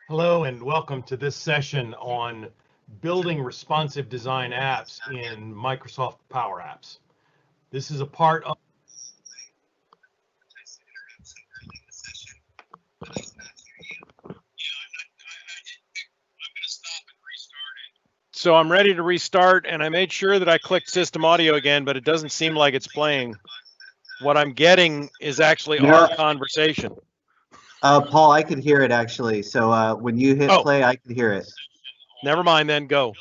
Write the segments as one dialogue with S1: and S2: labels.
S1: Hello and welcome to this session on building responsive design apps in Microsoft Power Apps. This is a part of
S2: So I'm ready to restart, and I made sure that I clicked system audio again, but it doesn't seem like it's playing. What I'm getting is actually our conversation.
S3: Paul, I could hear it actually. So when you hit play, I could hear it.
S2: Never mind then, go.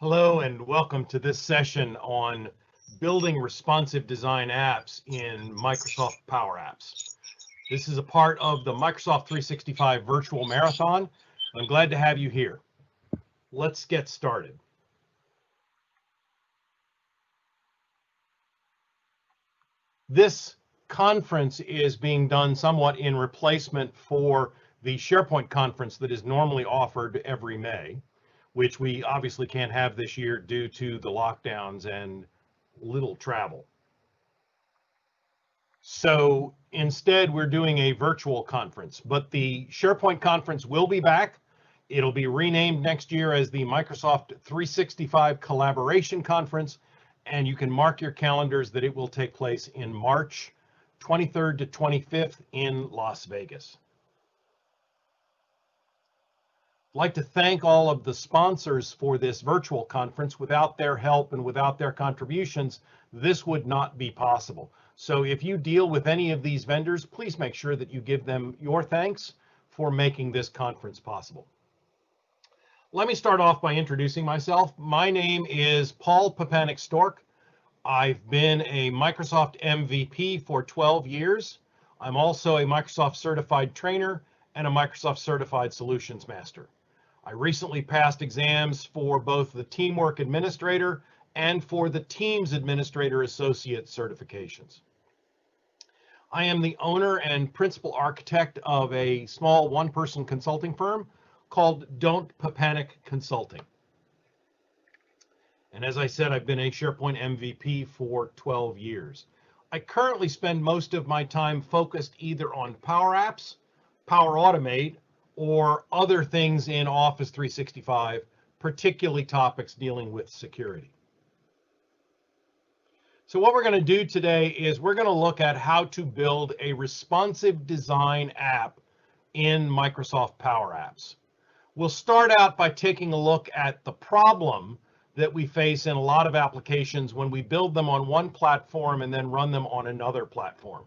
S1: Hello and welcome to this session on building responsive design apps in Microsoft Power Apps. This is a part of the Microsoft 365 Virtual Marathon. I'm glad to have you here. Let's get started. This conference is being done somewhat in replacement for the SharePoint conference that is normally offered every May, which we obviously can't have this year due to the lockdowns and little travel. So instead, we're doing a virtual conference, but the SharePoint conference will be back. It'll be renamed next year as the Microsoft 365 Collaboration Conference, and you can mark your calendars that it will take place in March 23rd to 25th in Las Vegas. I'd like to thank all of the sponsors for this virtual conference. Without their help and without their contributions, this would not be possible. So if you deal with any of these vendors, please make sure that you give them your thanks for making this conference possible. Let me start off by introducing myself. My name is Paul Papanik Stork. I've been a Microsoft MVP for 12 years. I'm also a Microsoft certified trainer and a Microsoft certified solutions master. I recently passed exams for both the Teamwork Administrator and for the Teams Administrator Associate certifications. I am the owner and principal architect of a small one-person consulting firm called Don't Papanik Consulting. And as I said, I've been a SharePoint MVP for 12 years. I currently spend most of my time focused either on Power Apps, Power Automate, or other things in Office 365, particularly topics dealing with security. So what we're going to do today is we're going to look at how to build a responsive design app in Microsoft Power Apps. We'll start out by taking a look at the problem that we face in a lot of applications when we build them on one platform and then run them on another platform.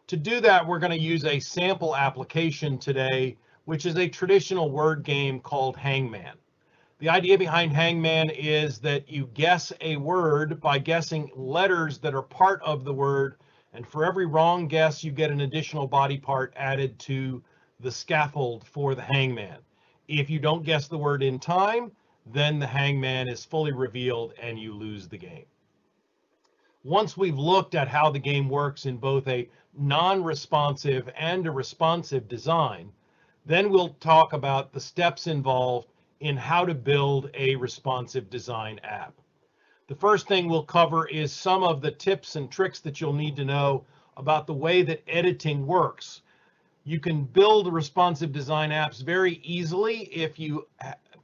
S1: To do that, we're going to use a sample application today, which is a traditional word game called Hangman. The idea behind Hangman is that you guess a word by guessing letters that are part of the word, and for every wrong guess, you get an additional body part added to the scaffold for the hangman. If you don't guess the word in time, then the hangman is fully revealed and you lose the game. Once we've looked at how the game works in both a non-responsive and a responsive design, then we'll talk about the steps involved in how to build a responsive design app. The first thing we'll cover is some of the tips and tricks that you'll need to know about the way that editing works. You can build responsive design apps very easily if you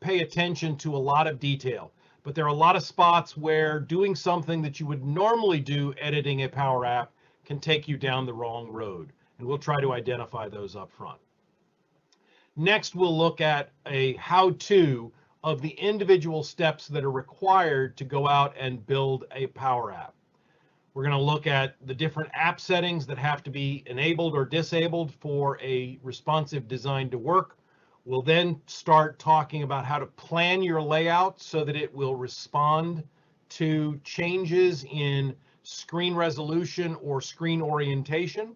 S1: pay attention to a lot of detail, but there are a lot of spots where doing something that you would normally do editing a Power App can take you down the wrong road, and we'll try to identify those up front. Next, we'll look at a how-to of the individual steps that are required to go out and build a Power App. We're going to look at the different app settings that have to be enabled or disabled for a responsive design to work. We'll then start talking about how to plan your layout so that it will respond to changes in screen resolution or screen orientation.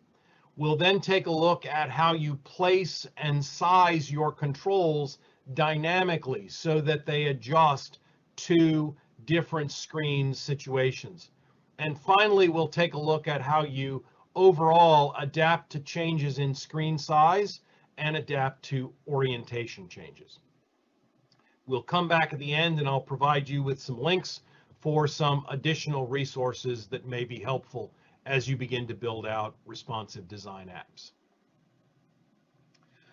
S1: We'll then take a look at how you place and size your controls dynamically so that they adjust to different screen situations. And finally, we'll take a look at how you overall adapt to changes in screen size and adapt to orientation changes. We'll come back at the end and I'll provide you with some links for some additional resources that may be helpful as you begin to build out responsive design apps.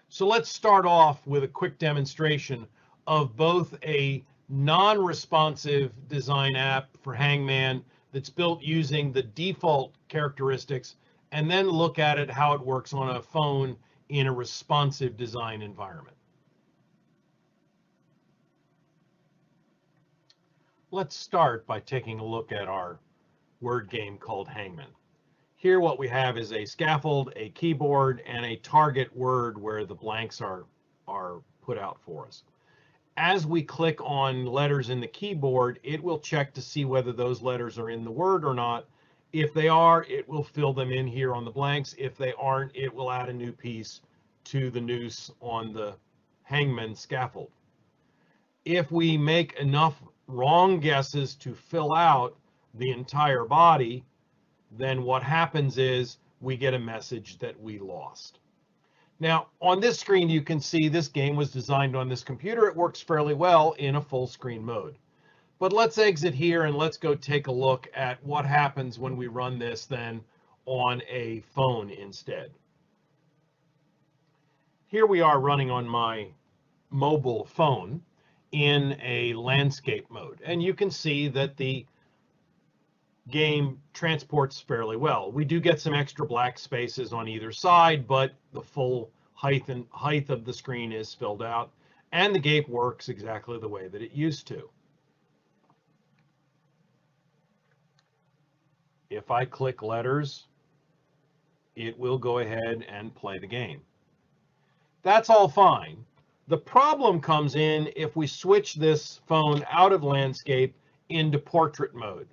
S1: So let's start off with a quick demonstration of both a non-responsive design app for Hangman that's built using the default characteristics, and then look at it how it works on a phone in a responsive design environment. Let's start by taking a look at our word game called Hangman. Here what we have is a scaffold, a keyboard, and a target word where the blanks are put out for us. As we click on letters in the keyboard, it will check to see whether those letters are in the word or not. If they are, it will fill them in here on the blanks. If they aren't, it will add a new piece to the noose on the Hangman scaffold. If we make enough wrong guesses to fill out the entire body, then what happens is we get a message that we lost. Now, on this screen, you can see this game was designed on this computer. It works fairly well in a full screen mode. But let's exit here and let's go take a look at what happens when we run this then on a phone instead. Here we are running on my mobile phone in a landscape mode, and you can see that the game transports fairly well. We do get some extra black spaces on either side, but the full height of the screen is filled out, and the game works exactly the way that it used to. If I click letters, it will go ahead and play the game. That's all fine. The problem comes in if we switch this phone out of landscape into portrait mode.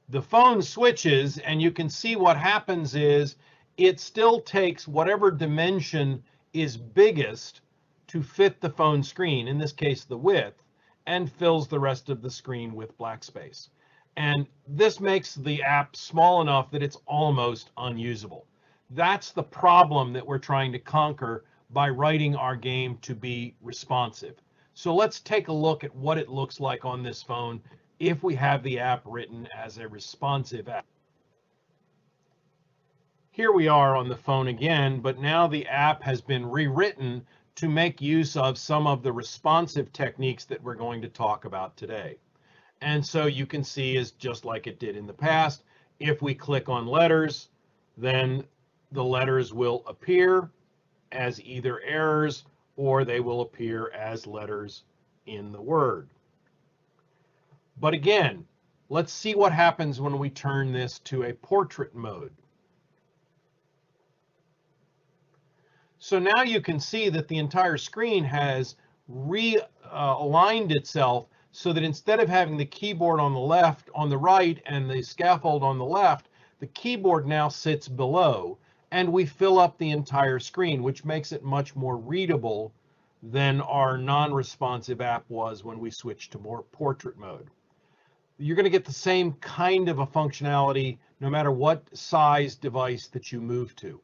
S1: The phone switches, and you can see what happens is it still takes whatever dimension is biggest to fit the phone screen, in this case the width, and fills the rest of the screen with black space. And this makes the app small enough that it's almost unusable. That's the problem that we're trying to conquer by writing our game to be responsive. So let's take a look at what it looks like on this phone if we have the app written as a responsive app. Here we are on the phone again, but now the app has been rewritten to make use of some of the responsive techniques that we're going to talk about today. And so you can see is just like it did in the past. If we click on letters, then the letters will appear as either errors or they will appear as letters in the word. But again, let's see what happens when we turn this to a portrait mode. So now you can see that the entire screen has realigned itself so that instead of having the keyboard on the right and the scaffold on the left, the keyboard now sits below, and we fill up the entire screen, which makes it much more readable than our non-responsive app was when we switched to more portrait mode. You're going to get the same kind of a functionality no matter what size device that you move to.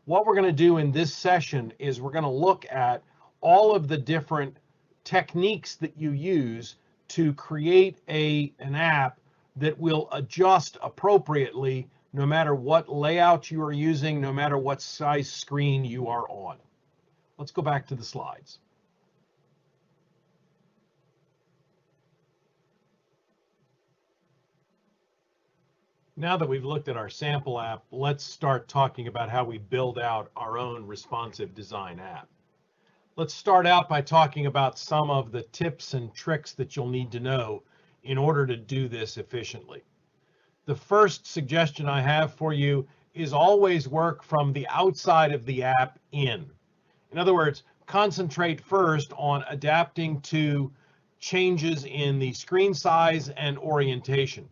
S1: What we're going to do in this session is we're going to look at all of the different techniques that you use to create an app that will adjust appropriately no matter what layout you are using, no matter what size screen you are on. Let's go back to the slides. Now that we've looked at our sample app, let's start talking about how we build out our own responsive design app. Let's start out by talking about some of the tips and tricks that you'll need to know in order to do this efficiently. The first suggestion I have for you is always work from the outside of the app in. In other words, concentrate first on adapting to changes in the screen size and orientation.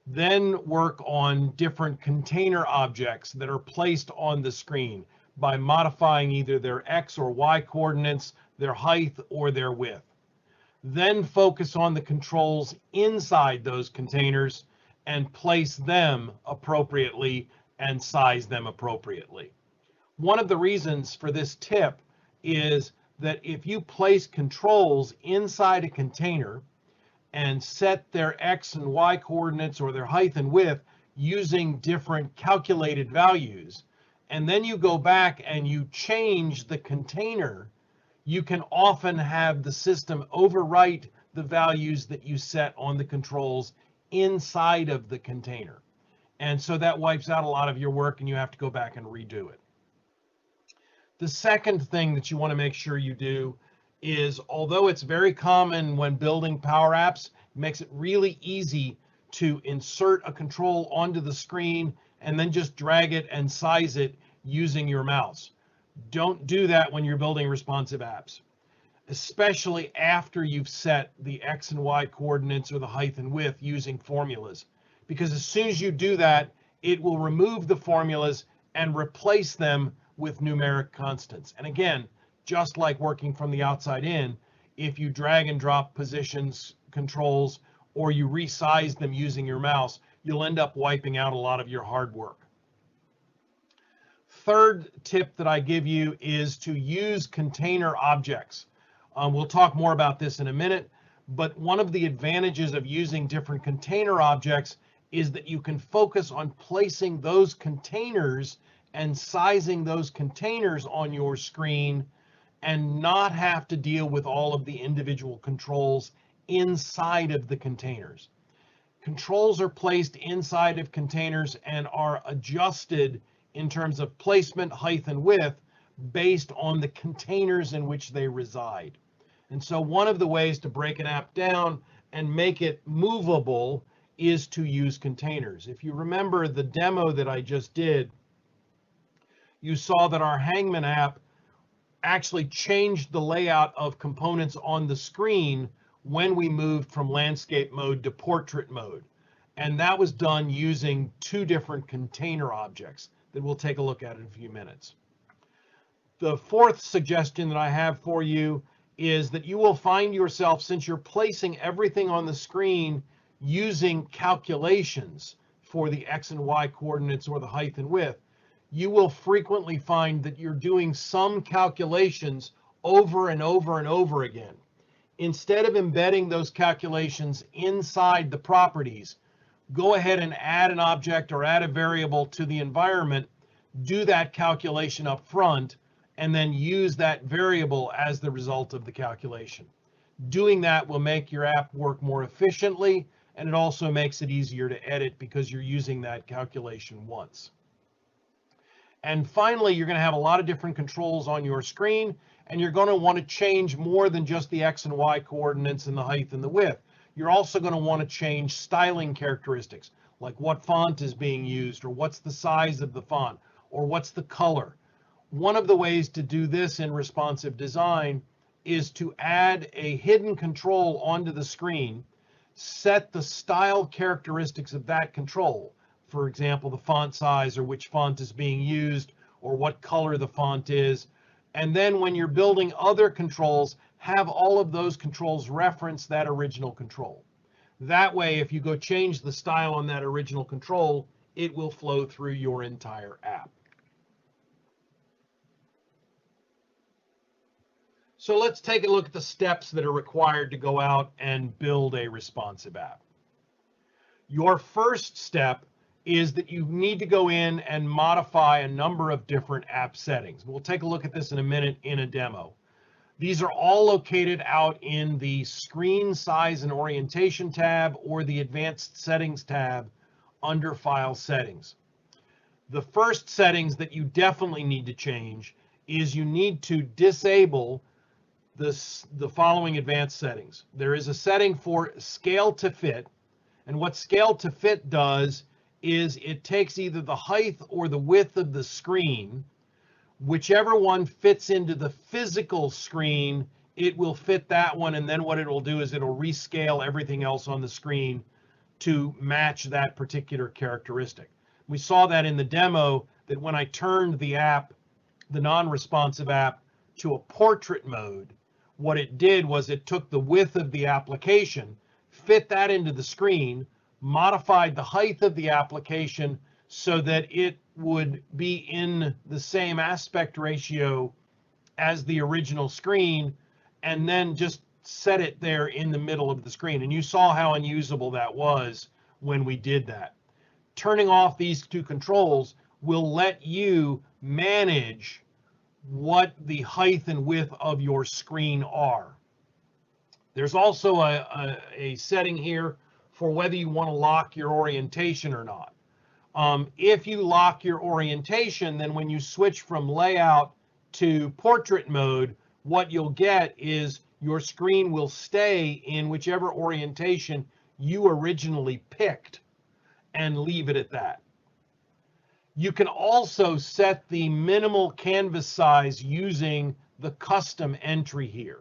S1: Then work on different container objects that are placed on the screen by modifying either their X or Y coordinates, their height, or their width. Then focus on the controls inside those containers and place them appropriately and size them appropriately. One of the reasons for this tip is that if you place controls inside a container and set their X and Y coordinates or their height and width using different calculated values, and then you go back and you change the container, you can often have the system overwrite the values that you set on the controls inside of the container. And so that wipes out a lot of your work and you have to go back and redo it. The second thing that you want to make sure you do is, although it's very common when building Power Apps, it makes it really easy to insert a control onto the screen and then just drag it and size it using your mouse. Don't do that when you're building responsive apps, especially after you've set the X and Y coordinates or the height and width using formulas. Because as soon as you do that, it will remove the formulas and replace them with numeric constants. And again, just like working from the outside in, if you drag and drop positions, controls, or you resize them using your mouse, you'll end up wiping out a lot of your hard work. Third tip that I give you is to use container objects. We'll talk more about this in a minute, but one of the advantages of using different container objects is that you can focus on placing those containers and sizing those containers on your screen and not have to deal with all of the individual controls inside of the containers. Controls are placed inside of containers and are adjusted in terms of placement, height, and width based on the containers in which they reside. And so one of the ways to break an app down and make it movable is to use containers. If you remember the demo that I just did, you saw that our Hangman app actually changed the layout of components on the screen when we moved from landscape mode to portrait mode. And that was done using two different container objects that we'll take a look at in a few minutes. The fourth suggestion that I have for you is that you will find yourself, since you're placing everything on the screen using calculations for the X and Y coordinates or the height and width, you will frequently find that you're doing some calculations over and over and over again. Instead of embedding those calculations inside the properties, go ahead and add an object or add a variable to the environment, do that calculation up front, and then use that variable as the result of the calculation. Doing that will make your app work more efficiently, and it also makes it easier to edit because you're using that calculation once. And finally, you're going to have a lot of different controls on your screen, and you're going to want to change more than just the X and Y coordinates and the height and the width. You're also going to want to change styling characteristics, like what font is being used, or what's the size of the font, or what's the color. One of the ways to do this in responsive design is to add a hidden control onto the screen, set the style characteristics of that control. For example, the font size or which font is being used or what color the font is. And then when you're building other controls, have all of those controls reference that original control. That way, if you go change the style on that original control, it will flow through your entire app. So let's take a look at the steps that are required to go out and build a responsive app. Your first step is that you need to go in and modify a number of different app settings. We'll take a look at this in a minute in a demo. These are all located out in the Screen Size and Orientation tab or the Advanced Settings tab under File Settings. The first settings that you definitely need to change is you need to disable the following advanced settings. There is a setting for Scale to Fit, and what Scale to Fit does is it takes either the height or the width of the screen. Whichever one fits into the physical screen, it will fit that one, and then what it will do is it'll rescale everything else on the screen to match that particular characteristic. We saw that in the demo, that when I turned the app, the non-responsive app, to a portrait mode, what it did was it took the width of the application, fit that into the screen, modified the height of the application so that it would be in the same aspect ratio as the original screen, and then just set it there in the middle of the screen. And you saw how unusable that was when we did that. turning off these two controls will let you manage what the height and width of your screen are. There's also a setting here for whether you want to lock your orientation or not. If you lock your orientation, then when you switch from layout to portrait mode, what you'll get is your screen will stay in whichever orientation you originally picked and leave it at that. You can also set the minimal canvas size using the custom entry here.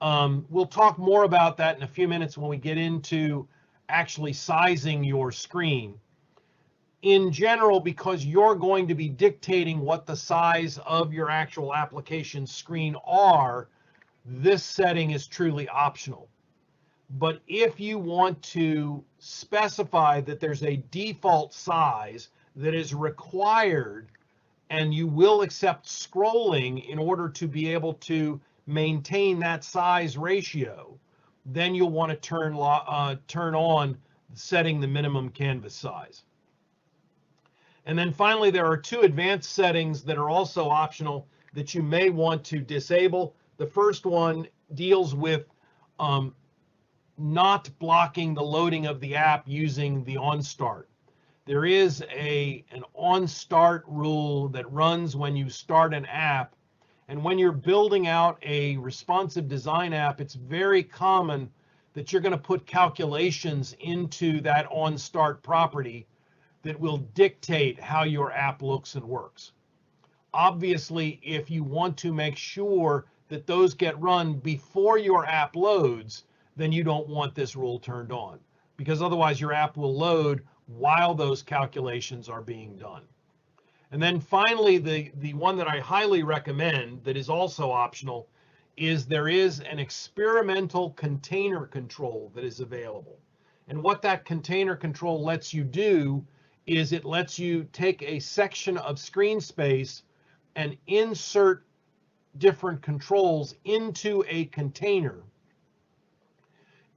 S1: We'll talk more about that in a few minutes when we get into actually sizing your screen. In general, because you're going to be dictating what the size of your actual application screen are, this setting is truly optional. But if you want to specify that there's a default size that is required, and you will accept scrolling in order to be able to maintain that size ratio, then you'll want to turn on setting the minimum canvas size. And then finally, there are two advanced settings that are also optional that you may want to disable. The first one deals with not blocking the loading of the app using the OnStart. There is an OnStart rule that runs when you start an app. And when you're building out a responsive design app, it's very common that you're going to put calculations into that OnStart property that will dictate how your app looks and works. Obviously, if you want to make sure that those get run before your app loads, then you don't want this rule turned on, because otherwise your app will load while those calculations are being done. And then finally, the one that I highly recommend that is also optional is there is an experimental container control that is available. And what that container control lets you do is it lets you take a section of screen space and insert different controls into a container.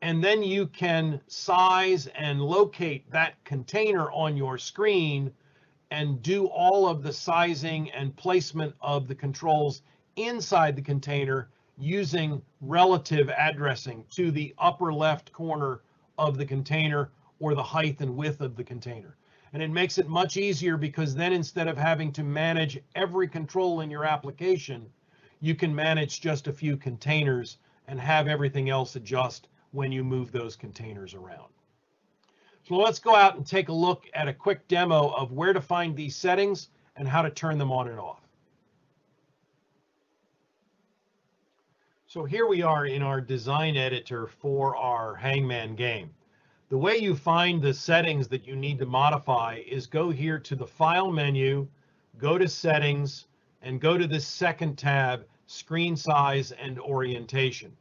S1: And then you can size and locate that container on your screen and do all of the sizing and placement of the controls inside the container using relative addressing to the upper left corner of the container or the height and width of the container. And it makes it much easier because then instead of having to manage every control in your application, you can manage just a few containers and have everything else adjust when you move those containers around. So let's go out and take a look at a quick demo of where to find these settings and how to turn them on and off. So here we are in our design editor for our Hangman game. The way you find the settings that you need to modify is go here to the File menu, go to Settings, and go to this second tab, Screen Size and Orientation.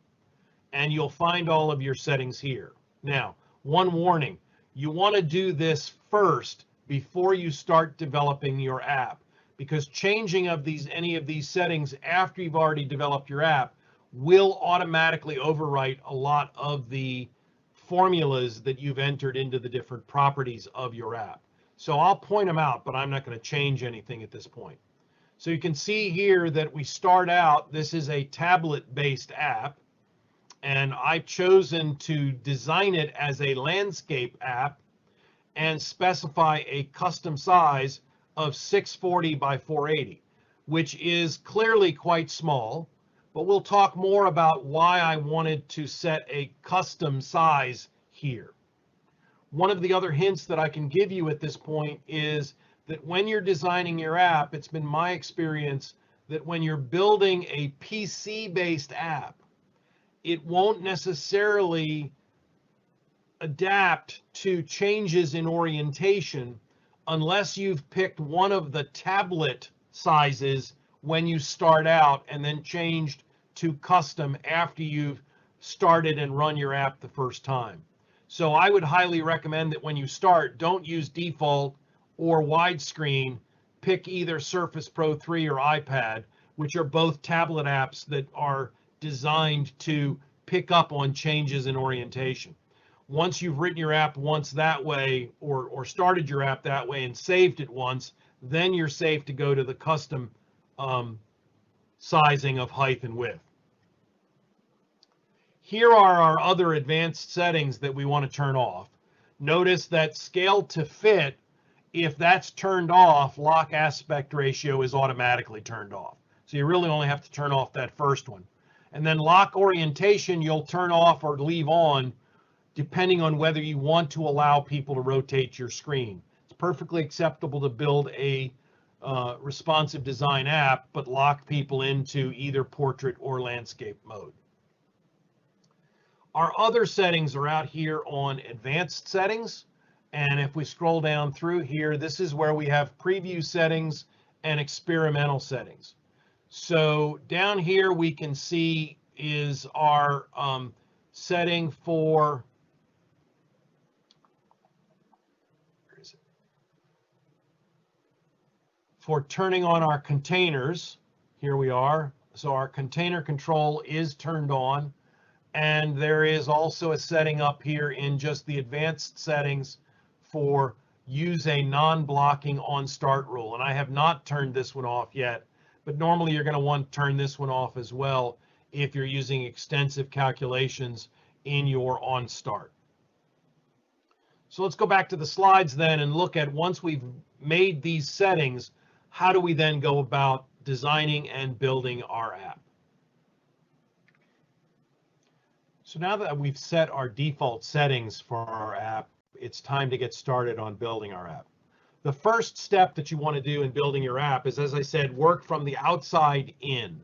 S1: And you'll find all of your settings here. Now, one warning, you want to do this first before you start developing your app, because changing of any of these settings after you've already developed your app will automatically overwrite a lot of the formulas that you've entered into the different properties of your app. So I'll point them out, but I'm not going to change anything at this point. So you can see here that we start out, this is a tablet-based app, and I've chosen to design it as a landscape app and specify a custom size of 640 by 480, which is clearly quite small, but we'll talk more about why I wanted to set a custom size here. One of the other hints that I can give you at this point is that when you're designing your app, it's been my experience that when you're building a PC-based app, it won't necessarily adapt to changes in orientation unless you've picked one of the tablet sizes when you start out and then changed to custom after you've started and run your app the first time. So I would highly recommend that when you start, don't use default or widescreen. Pick either Surface Pro 3 or iPad, which are both tablet apps that are designed to pick up on changes in orientation. Once you've written your app once that way, or started your app that way and saved it once, then you're safe to go to the custom sizing of height and width. Here are our other advanced settings that we want to turn off. Notice that scale to fit, if that's turned off, lock aspect ratio is automatically turned off. So you really only have to turn off that first one. And then lock orientation, you'll turn off or leave on depending on whether you want to allow people to rotate your screen. It's perfectly acceptable to build a responsive design app, but lock people into either portrait or landscape mode. Our other settings are out here on advanced settings. And if we scroll down through here, this is where we have preview settings and experimental settings. So down here we can see is our setting for, where is it? For turning on our containers. Here we are. So our container control is turned on. And there is also a setting up here in just the advanced settings for use a non-blocking on start rule. And I have not turned this one off yet, but normally you're going to want to turn this one off as well if you're using extensive calculations in your on start. So let's go back to the slides then and look at, once we've made these settings, how do we then go about designing and building our app? So now that we've set our default settings for our app, it's time to get started on building our app. The first step that you want to do in building your app is, as I said, work from the outside in.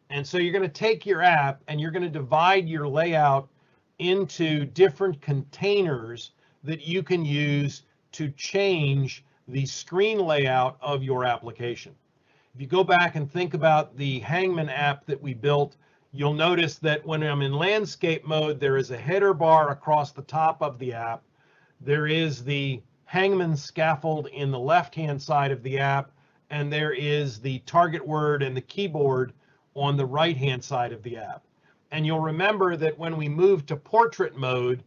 S1: And so you're going to take your app and you're going to divide your layout into different containers that you can use to change the screen layout of your application. If you go back and think about the Hangman app that we built, you'll notice that when I'm in landscape mode, there is a header bar across the top of the app. There is the Hangman scaffold in the left-hand side of the app, and there is the target word and the keyboard on the right-hand side of the app. And you'll remember that when we moved to portrait mode,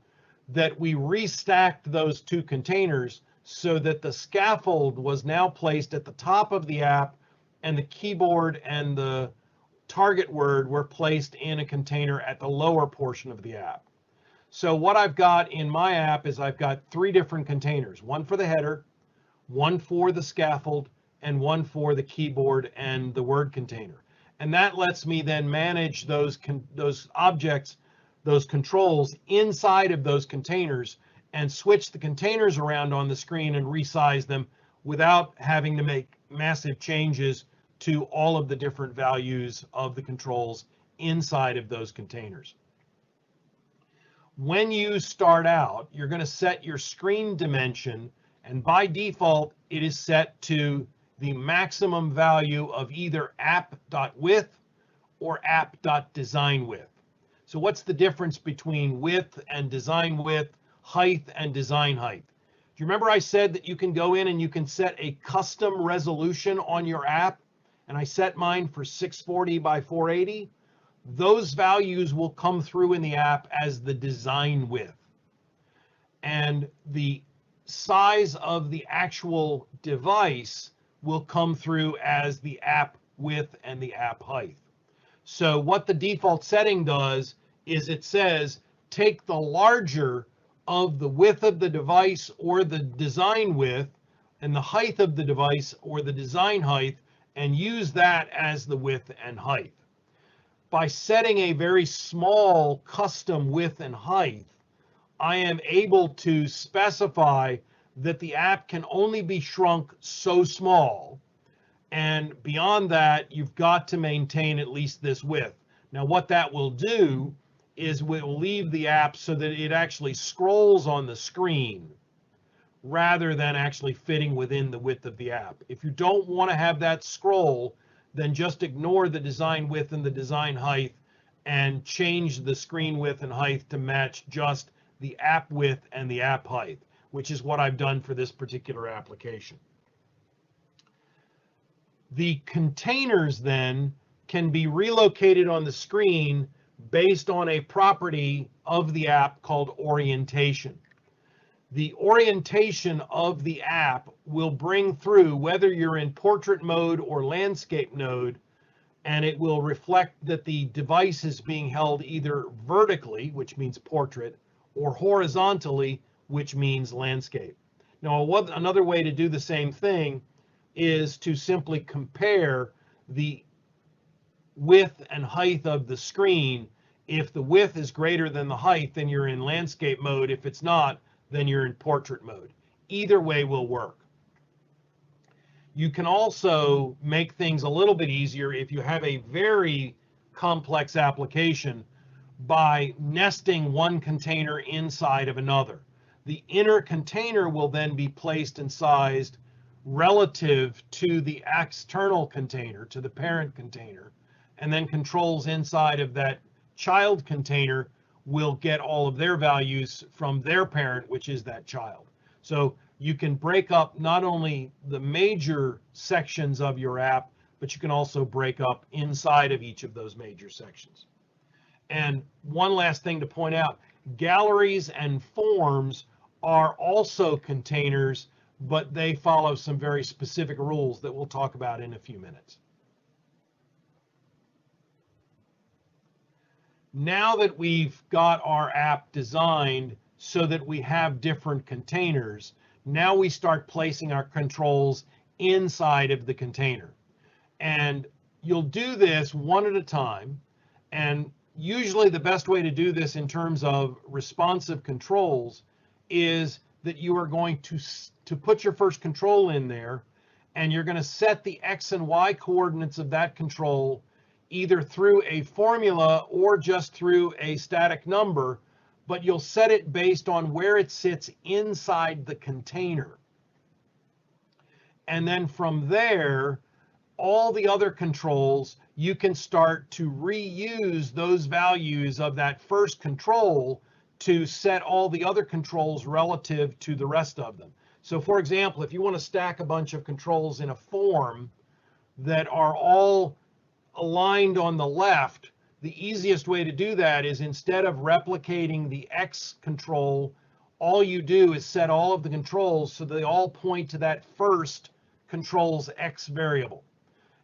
S1: that we restacked those two containers so that the scaffold was now placed at the top of the app, and the keyboard and the target word were placed in a container at the lower portion of the app. So what I've got in my app is I've got three different containers, one for the header, one for the scaffold, and one for the keyboard and the word container. And that lets me then manage those objects, those controls inside of those containers, and switch the containers around on the screen and resize them without having to make massive changes to all of the different values of the controls inside of those containers. When you start out, you're going to set your screen dimension, and by default, it is set to the maximum value of either app.width or app.designWidth. So what's the difference between width and design width, height and design height? Do you remember I said that you can go in and you can set a custom resolution on your app? And I set mine for 640 by 480. Those values will come through in the app as the design width. And the size of the actual device will come through as the app width and the app height. So what the default setting does is it says, take the larger of the width of the device or the design width and the height of the device or the design height, and use that as the width and height. By setting a very small custom width and height, I am able to specify that the app can only be shrunk so small, and beyond that, you've got to maintain at least this width. Now, what that will do is we'll leave the app so that it actually scrolls on the screen rather than actually fitting within the width of the app. If you don't want to have that scroll, then just ignore the design width and the design height and change the screen width and height to match just the app width and the app height, which is what I've done for this particular application. The containers then can be relocated on the screen based on a property of the app called orientation. The orientation of the app will bring through whether you're in portrait mode or landscape mode, and it will reflect that the device is being held either vertically, which means portrait, or horizontally, which means landscape. Now, another way to do the same thing is to simply compare the width and height of the screen. If the width is greater than the height, then you're in landscape mode. If it's not, then you're in portrait mode. Either way will work. You can also make things a little bit easier if you have a very complex application by nesting one container inside of another. The inner container will then be placed and sized relative to the external container, to the parent container, and then controls inside of that child container will get all of their values from their parent, which is that child. So you can break up not only the major sections of your app, but you can also break up inside of each of those major sections. And one last thing to point out, galleries and forms are also containers, but they follow some very specific rules that we'll talk about in a few minutes. Now that we've got our app designed so that we have different containers, now we start placing our controls inside of the container. And you'll do this one at a time. And usually the best way to do this in terms of responsive controls is that you are going to put your first control in there, and you're going to set the X and Y coordinates of that control either through a formula or just through a static number, but you'll set it based on where it sits inside the container. And then from there, all the other controls, you can start to reuse those values of that first control to set all the other controls relative to the rest of them. So for example, if you want to stack a bunch of controls in a form that are all aligned on the left, the easiest way to do that is instead of replicating the X control, all you do is set all of the controls so they all point to that first control's X variable.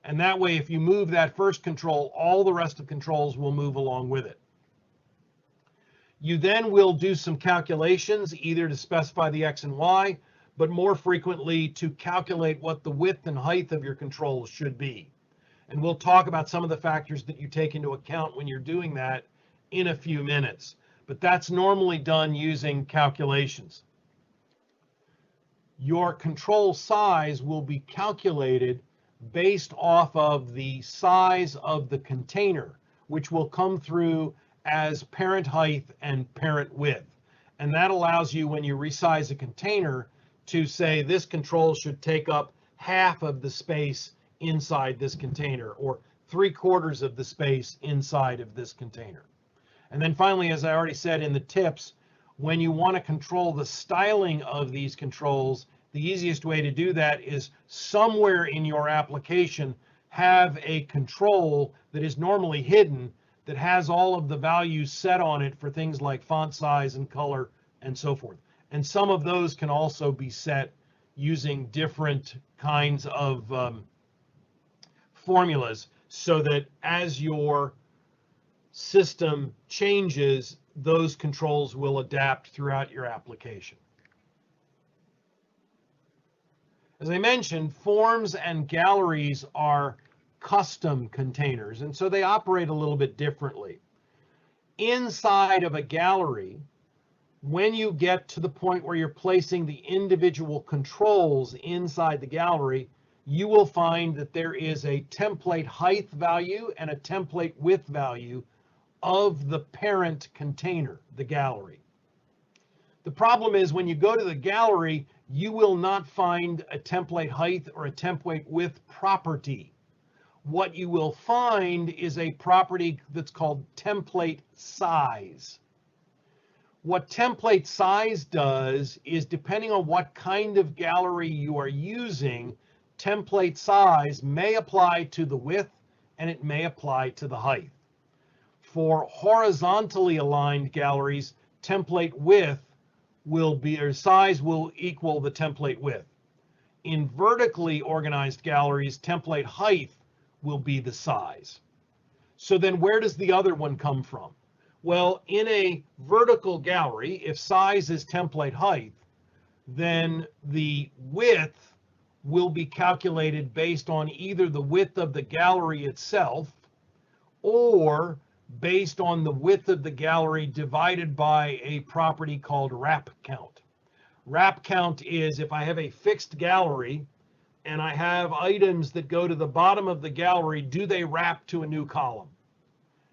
S1: And that way, if you move that first control, all the rest of the controls will move along with it. You then will do some calculations, either to specify the X and Y, but more frequently to calculate what the width and height of your controls should be. And we'll talk about some of the factors that you take into account when you're doing that in a few minutes. But that's normally done using calculations. Your control size will be calculated based off of the size of the container, which will come through as parent height and parent width. And that allows you, when you resize a container, to say this control should take up half of the space inside this container, or 3/4 of the space inside of this container. And then finally, as I already said in the tips, when you want to control the styling of these controls, the easiest way to do that is somewhere in your application have a control that is normally hidden that has all of the values set on it for things like font size and color and so forth. And some of those can also be set using different kinds of formulas, so that as your system changes, those controls will adapt throughout your application. As I mentioned, forms and galleries are custom containers, and so they operate a little bit differently. Inside of a gallery, when you get to the point where you're placing the individual controls inside the gallery, you will find that there is a template height value and a template width value of the parent container, the gallery. The problem is when you go to the gallery, you will not find a template height or a template width property. What you will find is a property that's called template size. What template size does is, depending on what kind of gallery you are using, template size may apply to the width and it may apply to the height. For horizontally aligned galleries, template width will be, or size will equal the template width. In vertically organized galleries, template height will be the size. So then where does the other one come from? Well, in a vertical gallery, if size is template height, then the width will be calculated based on either the width of the gallery itself or based on the width of the gallery divided by a property called wrap count. Wrap count is if I have a fixed gallery and I have items that go to the bottom of the gallery, do they wrap to a new column?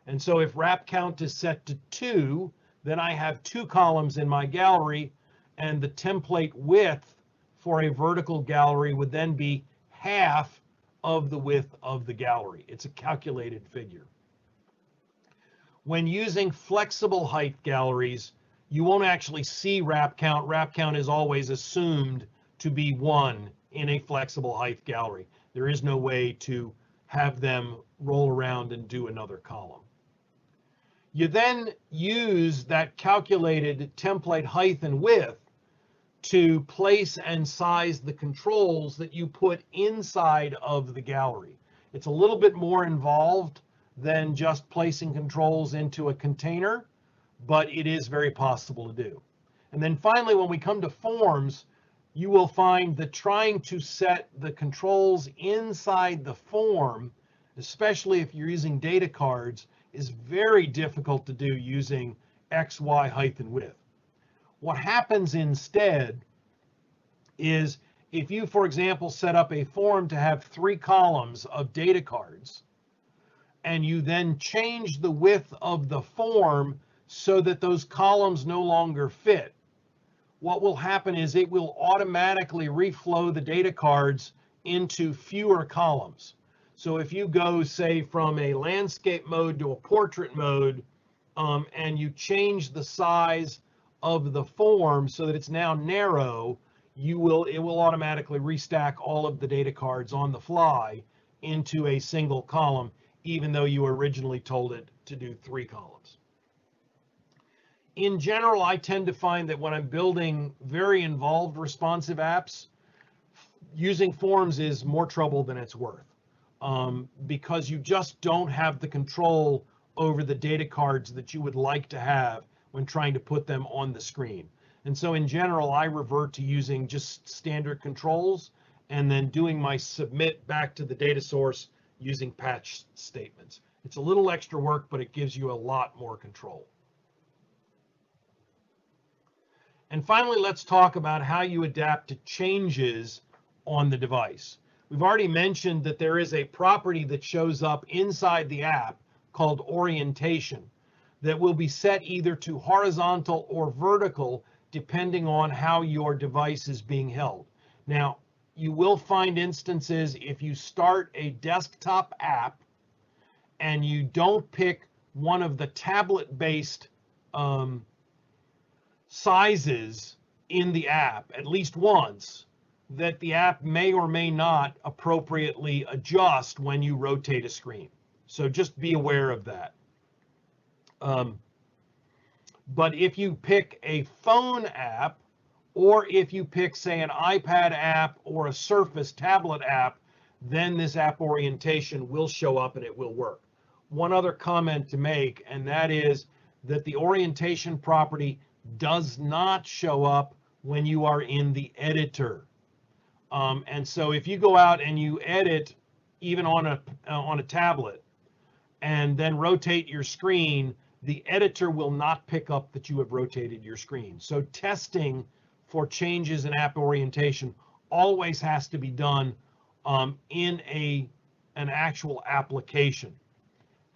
S1: And so if wrap count is set to 2, then I have 2 columns in my gallery, and the template width for a vertical gallery would then be half of the width of the gallery. It's a calculated figure. When using flexible height galleries, you won't actually see wrap count. Wrap count is always assumed to be 1 in a flexible height gallery. There is no way to have them roll around and do another column. You then use that calculated template height and width to place and size the controls that you put inside of the gallery. It's a little bit more involved than just placing controls into a container, but it is very possible to do. And then finally, when we come to forms, you will find that trying to set the controls inside the form, especially if you're using data cards, is very difficult to do using X, Y, height, and width. What happens instead is if you, for example, set up a form to have 3 columns of data cards, and you then change the width of the form so that those columns no longer fit, what will happen is it will automatically reflow the data cards into fewer columns. So if you go, say, from a landscape mode to a portrait mode, and you change the size of the form so that it's now narrow, it will automatically restack all of the data cards on the fly into a single column, even though you originally told it to do 3 columns. In general, I tend to find that when I'm building very involved responsive apps, using forms is more trouble than it's worth. Because you just don't have the control over the data cards that you would like to have when trying to put them on the screen. And so in general, I revert to using just standard controls and then doing my submit back to the data source using patch statements. It's a little extra work, but it gives you a lot more control. And finally, let's talk about how you adapt to changes on the device. We've already mentioned that there is a property that shows up inside the app called orientation that will be set either to horizontal or vertical depending on how your device is being held. Now, you will find instances if you start a desktop app and you don't pick one of the tablet-based sizes in the app at least once, that the app may or may not appropriately adjust when you rotate a screen. So just be aware of that. But if you pick a phone app, or if you pick, say, an iPad app or a Surface tablet app, then this app orientation will show up and it will work. One other comment to make, and that is that the orientation property does not show up when you are in the editor. And so if you go out and you edit even on a tablet and then rotate your screen, the editor will not pick up that you have rotated your screen. So testing for changes in app orientation always has to be done in an actual application.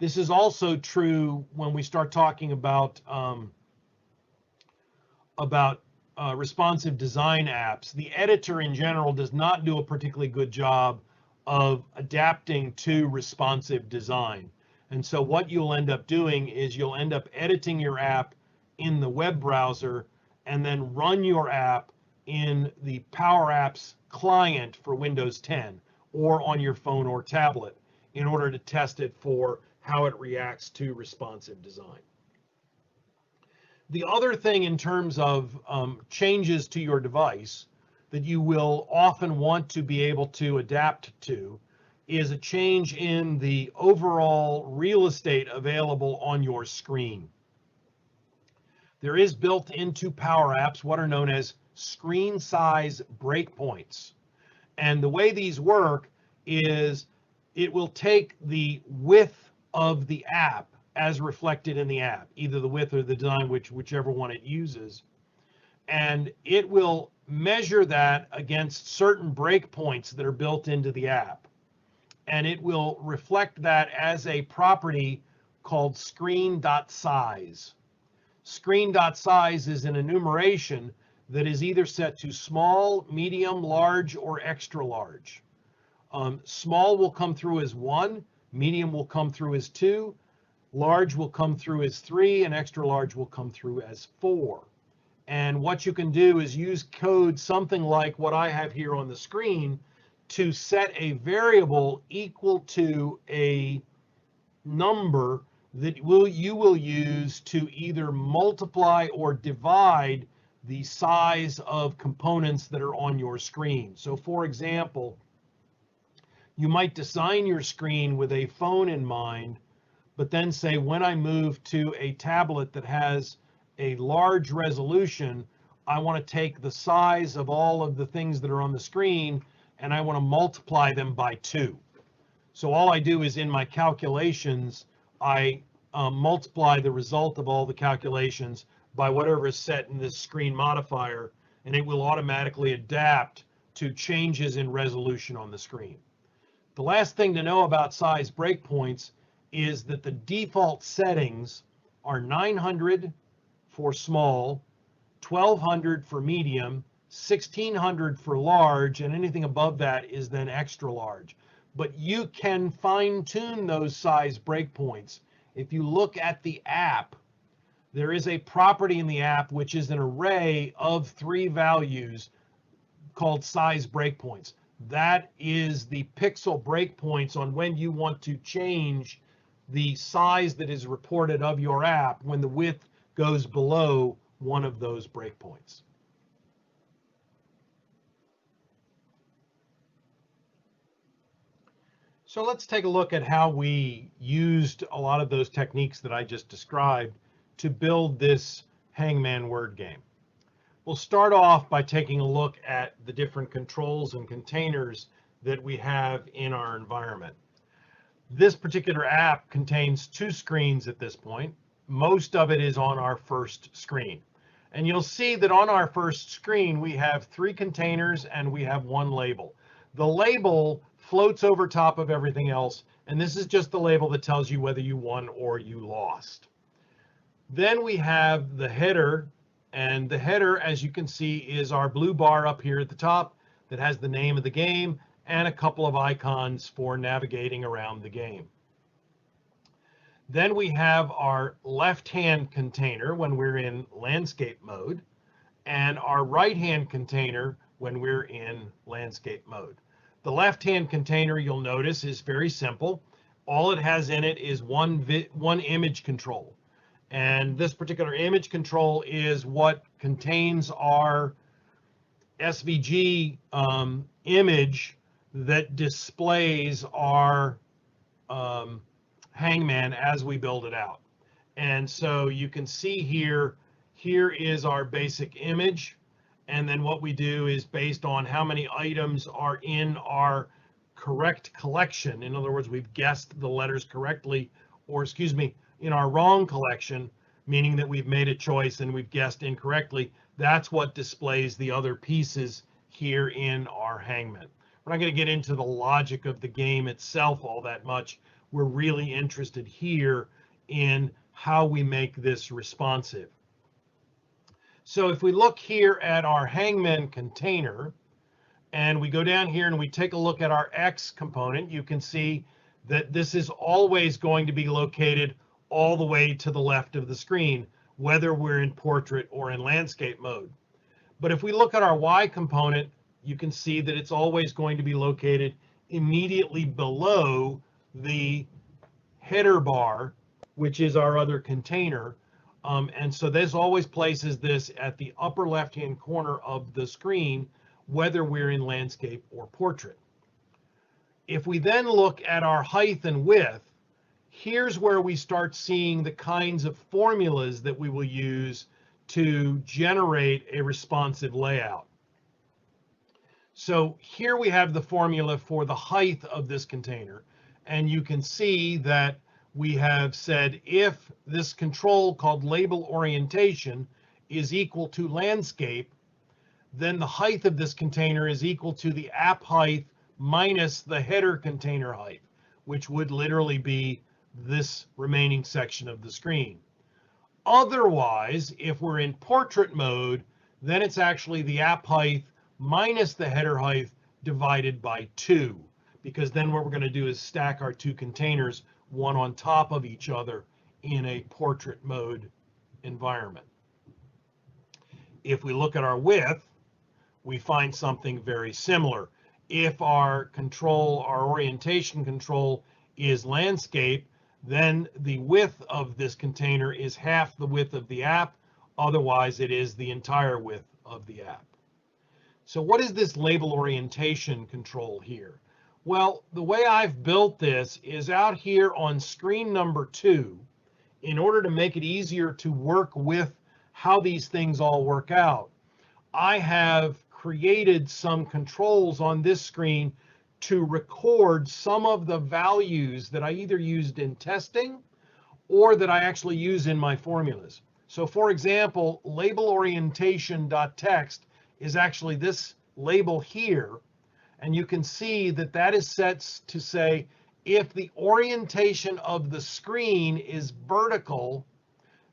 S1: This is also true when we start talking about responsive design apps. The editor in general does not do a particularly good job of adapting to responsive design. And so what you'll end up doing is you'll end up editing your app in the web browser and then run your app in the Power Apps client for Windows 10 or on your phone or tablet in order to test it for how it reacts to responsive design. The other thing in terms of changes to your device that you will often want to be able to adapt to is a change in the overall real estate available on your screen. There is built into Power Apps what are known as screen size breakpoints. And the way these work is it will take the width of the app as reflected in the app, either the width or the design, whichever one it uses, and it will measure that against certain breakpoints that are built into the app. And it will reflect that as a property called screen.size. Screen.size is an enumeration that is either set to small, medium, large, or extra large. Small will come through as 1, medium will come through as 2, large will come through as 3, and extra large will come through as 4. And what you can do is use code something like what I have here on the screen to set a variable equal to a number that you will use to either multiply or divide the size of components that are on your screen. So for example, you might design your screen with a phone in mind, but then say when I move to a tablet that has a large resolution, I want to take the size of all of the things that are on the screen and I want to multiply them by 2. So all I do is in my calculations, I multiply the result of all the calculations by whatever is set in this screen modifier, and it will automatically adapt to changes in resolution on the screen. The last thing to know about size breakpoints is that the default settings are 900 for small, 1200 for medium, 1600 for large, and anything above that is then extra large. But you can fine-tune those size breakpoints. If you look at the app, there is a property in the app which is an array of 3 values called size breakpoints. That is the pixel breakpoints on when you want to change the size that is reported of your app when the width goes below one of those breakpoints. So let's take a look at how we used a lot of those techniques that I just described to build this Hangman word game. We'll start off by taking a look at the different controls and containers that we have in our environment. This particular app contains 2 screens at this point. Most of it is on our first screen. And you'll see that on our first screen, we have 3 containers and we have 1 label. The label floats over top of everything else, and this is just the label that tells you whether you won or you lost. Then we have the header, and the header, as you can see, is our blue bar up here at the top that has the name of the game and a couple of icons for navigating around the game. Then we have our left-hand container when we're in landscape mode, and our right-hand container when we're in landscape mode. The left-hand container, you'll notice, is very simple. All it has in it is one image control. And this particular image control is what contains our SVG image that displays our Hangman as we build it out. And so you can see here is our basic image. And then what we do is based on how many items are in our correct collection. In other words, we've guessed the letters correctly, or excuse me, in our wrong collection, meaning that we've made a choice and we've guessed incorrectly. That's what displays the other pieces here in our Hangman. We're not going to get into the logic of the game itself all that much. We're really interested here in how we make this responsive. So if we look here at our Hangman container and we go down here and we take a look at our X component, you can see that this is always going to be located all the way to the left of the screen, whether we're in portrait or in landscape mode. But if we look at our Y component, you can see that it's always going to be located immediately below the header bar, which is our other container. And so this always places this at the upper left-hand corner of the screen, whether we're in landscape or portrait. If we then look at our height and width, here's where we start seeing the kinds of formulas that we will use to generate a responsive layout. So here we have the formula for the height of this container, and you can see that we have said if this control called label orientation is equal to landscape, then the height of this container is equal to the app height minus the header container height, which would literally be this remaining section of the screen. Otherwise, if we're in portrait mode, then it's actually the app height minus the header height divided by 2, because then what we're going to do is stack our two containers one on top of each other in a portrait mode environment. If we look at our width, we find something very similar. If our control, our orientation control is landscape, then the width of this container is half the width of the app. Otherwise, it is the entire width of the app. So what is this label orientation control here? Well, the way I've built this is out here on screen number 2, in order to make it easier to work with how these things all work out. I have created some controls on this screen to record some of the values that I either used in testing or that I actually use in my formulas. So for example, label orientation.text is actually this label here, and you can see that that is set to say if the orientation of the screen is vertical,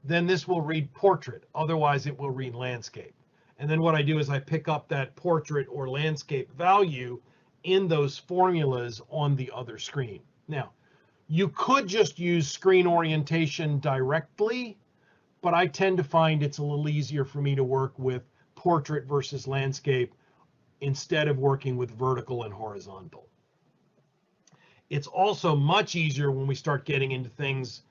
S1: then this will read portrait, otherwise it will read landscape. And then what I do is I pick up that portrait or landscape value in those formulas on the other screen. Now, you could just use screen orientation directly, but I tend to find it's a little easier for me to work with portrait versus landscape instead of working with vertical and horizontal. It's also much easier when we start getting into things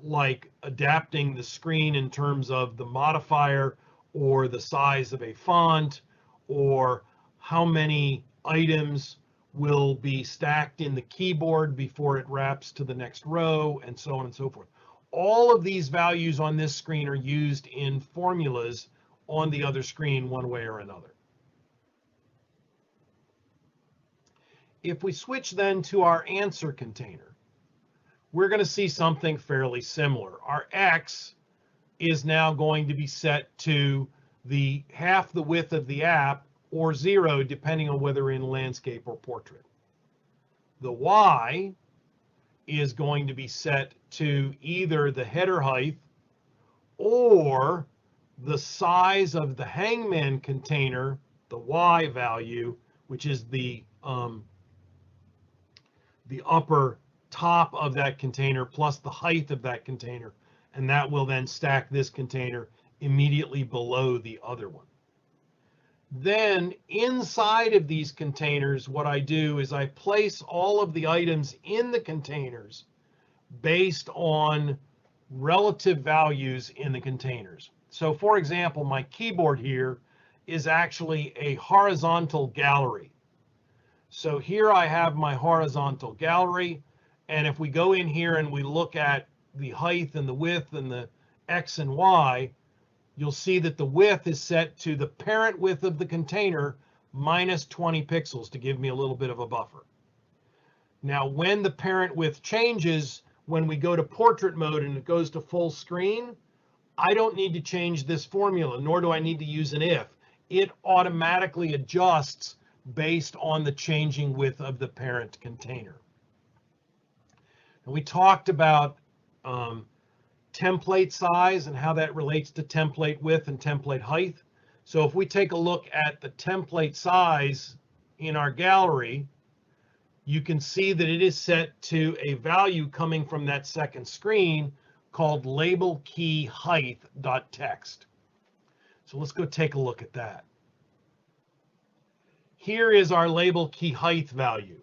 S1: like adapting the screen in terms of the modifier or the size of a font, or how many items will be stacked in the keyboard before it wraps to the next row, and so on and so forth. All of these values on this screen are used in formulas on the other screen one way or another. If we switch then to our answer container, we're going to see something fairly similar. Our X is now going to be set to the half the width of the app or 0, depending on whether in landscape or portrait. The Y is going to be set to either the header height or the size of the hangman container, the Y value, which is the upper top of that container plus the height of that container, and that will then stack this container immediately below the other one. Then inside of these containers, what I do is I place all of the items in the containers based on relative values in the containers. So for example, my keyboard here is actually a horizontal gallery. So here I have my horizontal gallery, and if we go in here and we look at the height and the width and the X and Y, you'll see that the width is set to the parent width of the container minus 20 pixels to give me a little bit of a buffer. Now, when the parent width changes, when we go to portrait mode and it goes to full screen, I don't need to change this formula, nor do I need to use an if. It automatically adjusts based on the changing width of the parent container. And we talked about template size and how that relates to template width and template height. So if we take a look at the template size in our gallery, you can see that it is set to a value coming from that second screen called label key height.text. So let's go take a look at that. Here is our label key height value.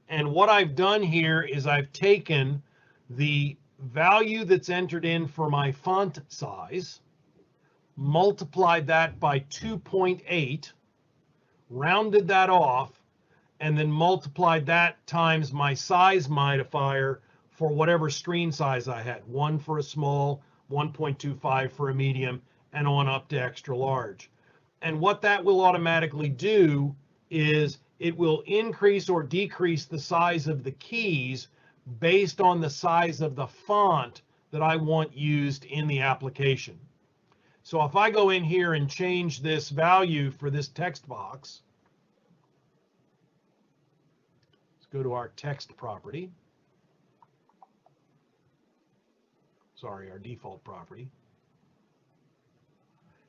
S1: And what I've done here is I've taken the value that's entered in for my font size, multiplied that by 2.8, rounded that off, and then multiplied that times my size modifier for whatever screen size I had. 1 for a small, 1.25 for a medium, and on up to extra large. And what that will automatically do is it will increase or decrease the size of the keys based on the size of the font that I want used in the application. So if I go in here and change this value for this text box, let's go to our text property. Sorry, our default property.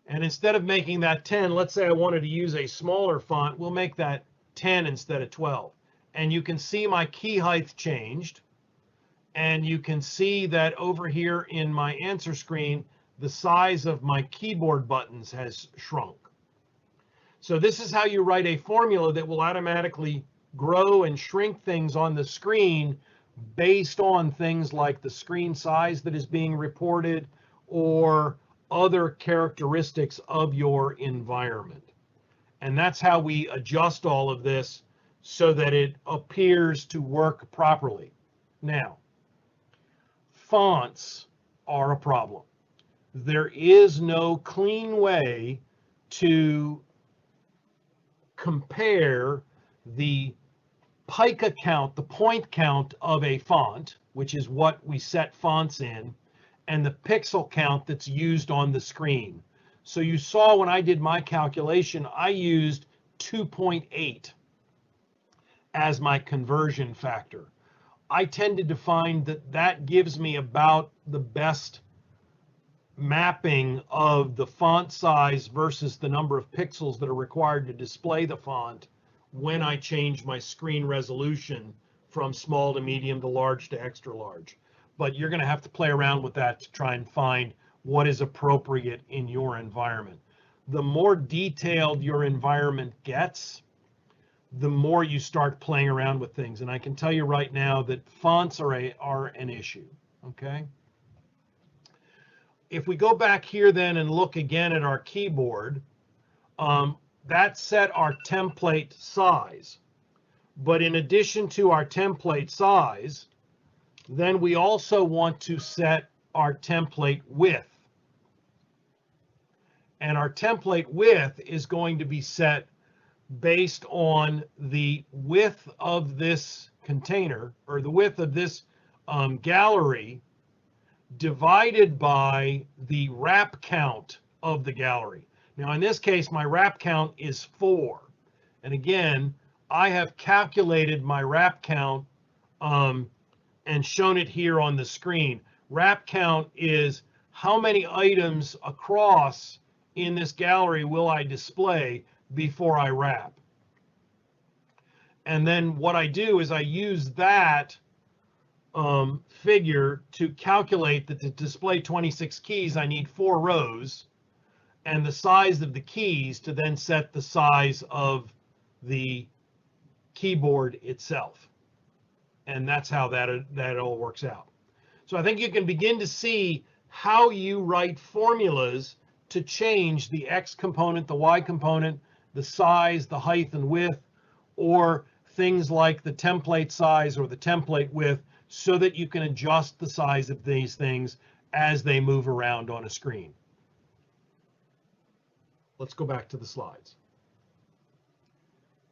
S1: And instead of making that 10, let's say I wanted to use a smaller font, we'll make that 10 instead of 12. And you can see my key height changed. And you can see that over here in my answer screen, the size of my keyboard buttons has shrunk. So this is how you write a formula that will automatically grow and shrink things on the screen based on things like the screen size that is being reported or other characteristics of your environment. And that's how we adjust all of this so that it appears to work properly. Now, fonts are a problem. There is no clean way to compare the pica count, the point count of a font, which is what we set fonts in, and the pixel count that's used on the screen. So you saw when I did my calculation, I used 2.8 as my conversion factor. I tended to find that that gives me about the best mapping of the font size versus the number of pixels that are required to display the font when I change my screen resolution from small to medium to large to extra large. But you're going to have to play around with that to try and find what is appropriate in your environment. The more detailed your environment gets, the more you start playing around with things. And I can tell you right now that fonts are an issue, okay? If we go back here then and look again at our keyboard, that set our template size. But in addition to our template size, then we also want to set our template width. And our template width is going to be set based on the width of this container, or the width of this gallery, divided by the wrap count of the gallery. Now in this case, my wrap count is 4. And again, I have calculated my wrap count and shown it here on the screen. Wrap count is how many items across in this gallery will I display before I wrap. And then what I do is I use that figure to calculate that to display 26 keys, I need 4 rows, and the size of the keys to then set the size of the keyboard itself. And that's how that all works out. So I think you can begin to see how you write formulas to change the X component, the Y component, the size, the height and width, or things like the template size or the template width, so that you can adjust the size of these things as they move around on a screen. Let's go back to the slides.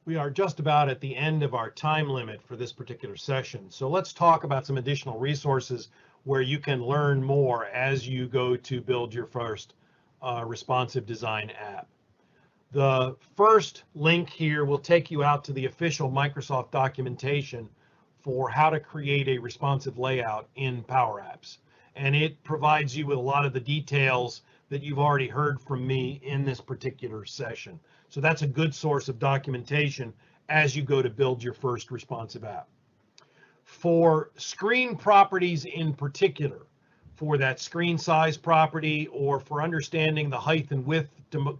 S1: We are just about at the end of our time limit for this particular session. So let's talk about some additional resources where you can learn more as you go to build your first responsive design app. The first link here will take you out to the official Microsoft documentation for how to create a responsive layout in Power Apps. And it provides you with a lot of the details that you've already heard from me in this particular session. So that's a good source of documentation as you go to build your first responsive app. For screen properties in particular, for that screen size property or for understanding the height and width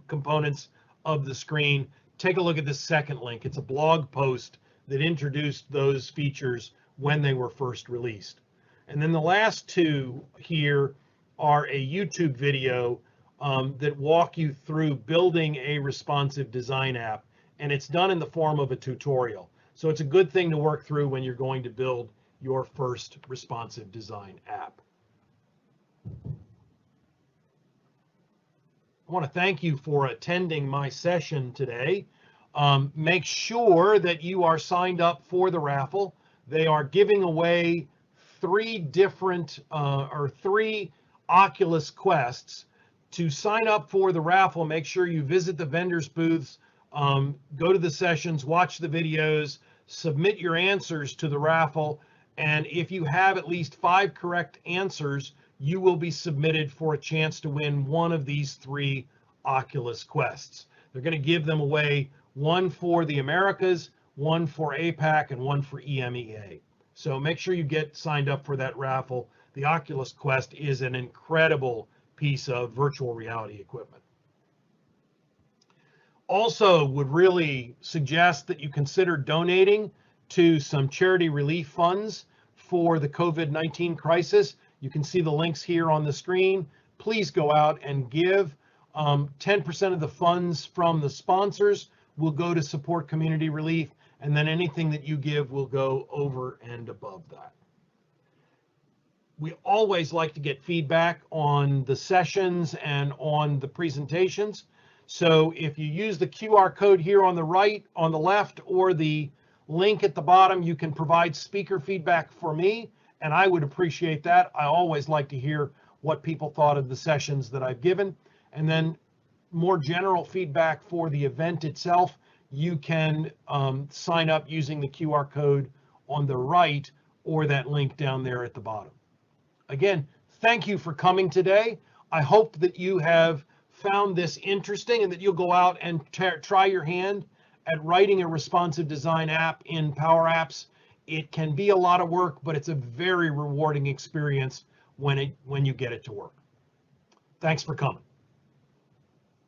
S1: components of the screen, take a look at this second link. It's a blog post that introduced those features when they were first released. And then the last two here are a YouTube video that walk you through building a responsive design app, and it's done in the form of a tutorial. So it's a good thing to work through when you're going to build your first responsive design app. I want to thank you for attending my session today. Make sure that you are signed up for the raffle. They are giving away three Oculus Quests. To sign up for the raffle, make sure you visit the vendors' booths, go to the sessions, watch the videos, submit your answers to the raffle, and if you have at least 5 correct answers, you will be submitted for a chance to win one of these 3 Oculus Quests. They're going to give them away, one for the Americas, one for APAC, and one for EMEA. So make sure you get signed up for that raffle. The Oculus Quest is an incredible piece of virtual reality equipment. Also, would really suggest that you consider donating to some charity relief funds for the COVID-19 crisis. You can see the links here on the screen. Please go out and give. 10% of the funds from the sponsors will go to support community relief, and then anything that you give will go over and above that. We always like to get feedback on the sessions and on the presentations. So if you use the QR code here on the right, on the left, or the link at the bottom, you can provide speaker feedback for me, and I would appreciate that. I always like to hear what people thought of the sessions that I've given. And then more general feedback for the event itself, you can sign up using the QR code on the right or that link down there at the bottom. Again, thank you for coming today. I hope that you have found this interesting and that you'll go out and try your hand at writing a responsive design app in Power Apps. It can be a lot of work, but it's a very rewarding experience when you get it to work. Thanks for coming.